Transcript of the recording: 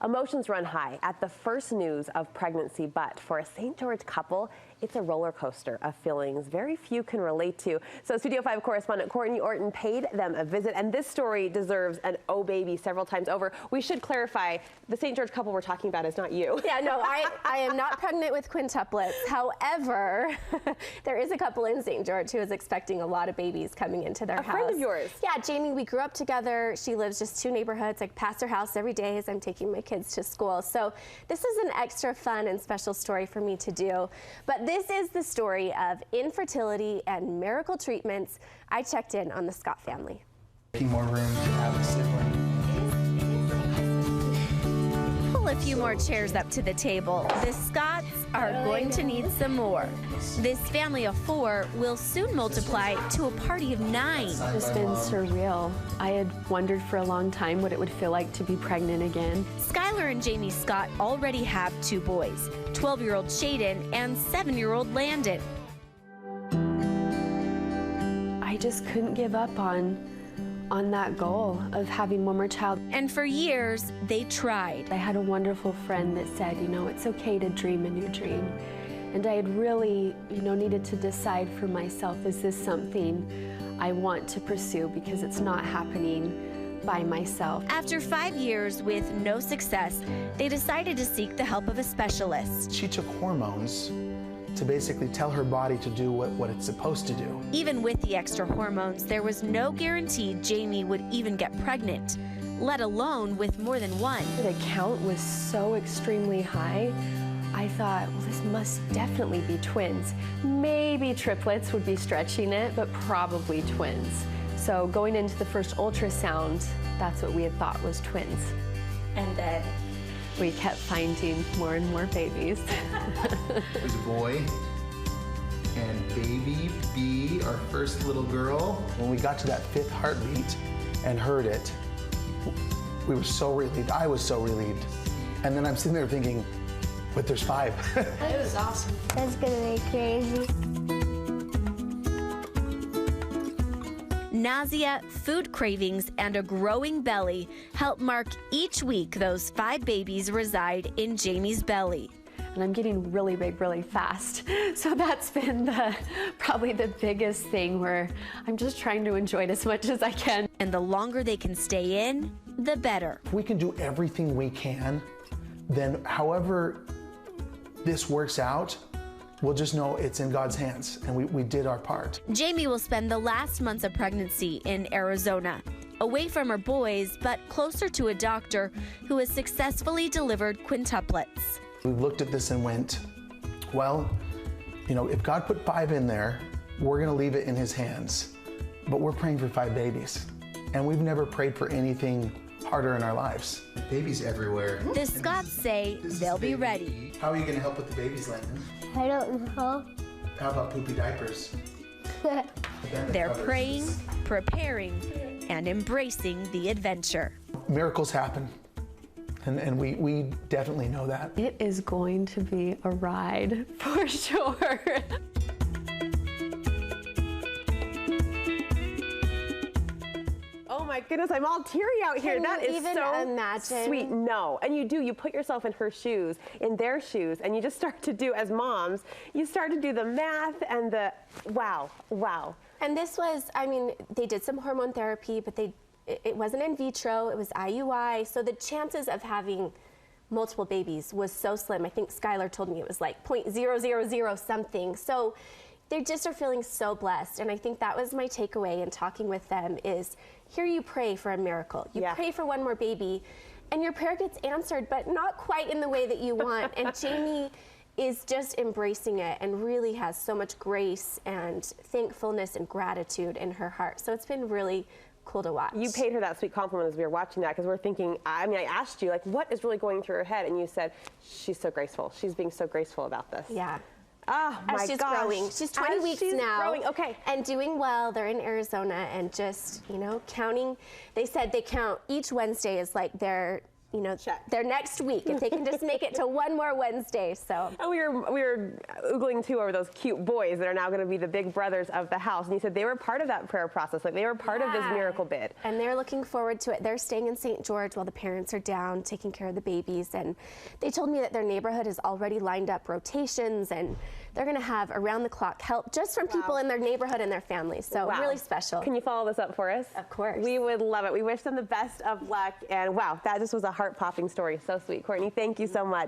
Emotions run high at the first news of pregnancy, but for a St. George couple, it's a roller coaster of feelings very few can relate to. So Studio 5 correspondent Courtney Orton paid them a visit, and this story deserves an oh baby several times over. We should clarify, the St. George couple we're talking about is not you. Yeah, no, I am not pregnant with quintuplets. However, there is a couple in St. George who is expecting a lot of babies coming into their house. A friend of yours? Yeah, Jamie, we grew up together. She lives just 2 neighborhoods. I pass her house every day as I'm taking my kids to school. So this is an extra fun and special story for me to do. But this is the story of infertility and miracle treatments. I checked in on the Scott family. More room to have a sibling. Pull a few more chairs up to the table. The Scotts are going to need some more. This family of 4 will soon multiply to a party of 9. It's been surreal. I had wondered for a long time what it would feel like to be pregnant again. Skylar and Jamie Scott already have 2 boys, 12-year-old Shaden and 7-year-old Landon. I just couldn't give up on that goal of having one more child. And for years, they tried. I had a wonderful friend that said, you know, it's okay to dream a new dream. And I had really, needed to decide for myself, is this something I want to pursue, because it's not happening by myself. After 5 years with no success, they decided to seek the help of a specialist. She took hormones to basically tell her body to do what it's supposed to do. Even with the extra hormones, there was no guarantee Jamie would even get pregnant, let alone with more than one. The count was so extremely high, I thought, well, this must definitely be twins. Maybe triplets would be stretching it, but probably twins. So going into the first ultrasound, that's what we had thought was twins. And then we kept finding more and more babies. There's a boy and baby B, our first little girl. When we got to that 5th heartbeat and heard it, we were so relieved. I was so relieved. And then I'm sitting there thinking, but there's 5. It was awesome. That's gonna be crazy. Nausea, food cravings, and a growing belly help mark each week those 5 babies reside in Jamie's belly. And I'm getting really big really fast. So that's been probably the biggest thing, where I'm just trying to enjoy it as much as I can. And the longer they can stay in, the better. If we can do everything we can, then however this works out, we'll just know it's in God's hands, and we did our part. Jamie will spend the last months of pregnancy in Arizona, away from her boys, but closer to a doctor who has successfully delivered quintuplets. We looked at this and went, well, if God put 5 in there, we're gonna leave it in his hands. But we're praying for 5 babies. And we've never prayed for anything harder in our lives. Babies everywhere. The Scotts say they'll be ready. How are you gonna help with the babies, Landon? I don't know. How about poopy diapers? They're praying, preparing, and embracing the adventure. Miracles happen, and we definitely know that. It is going to be a ride for sure. Oh my goodness, I'm all teary out here. That is even so imagine? sweet. No, and you put yourself in her shoes, in their shoes, and you just start to do, as moms, you start to do the math and the wow. And this was, they did some hormone therapy, but it wasn't in vitro, it was IUI. So the chances of having multiple babies was so slim. I think Skylar told me it was like 0.000 something. So they just are feeling so blessed. And I think that was my takeaway in talking with them is, here you pray for a miracle. You pray for one more baby, and your prayer gets answered, but not quite in the way that you want. And Jamie is just embracing it and really has so much grace and thankfulness and gratitude in her heart. So it's been really cool to watch. You paid her that sweet compliment as we were watching that, because we're thinking, I asked you, like, what is really going through her head? And you said, she's so graceful. She's being so graceful about this. Yeah. Oh my she's gosh. growing. She's 20 weeks now. Growing. Okay. And doing well. They're in Arizona and just, counting. They said they count each Wednesday as like their you know, their next week, if they can just make it to one more Wednesday. So And we were oogling too over those cute boys that are now going to be the big brothers of the house. And you said they were part of that prayer process, like they were part of this miracle bid. And they're looking forward to it. They're staying in St. George while the parents are down taking care of the babies. And they told me that their neighborhood has already lined up rotations, and they're going to have around the clock help just from people in their neighborhood and their families. So really special. Can you follow this up for us? Of course. We would love it. We wish them the best of luck. And wow, that just was a heart-popping story. So sweet. Courtney, thank you so much.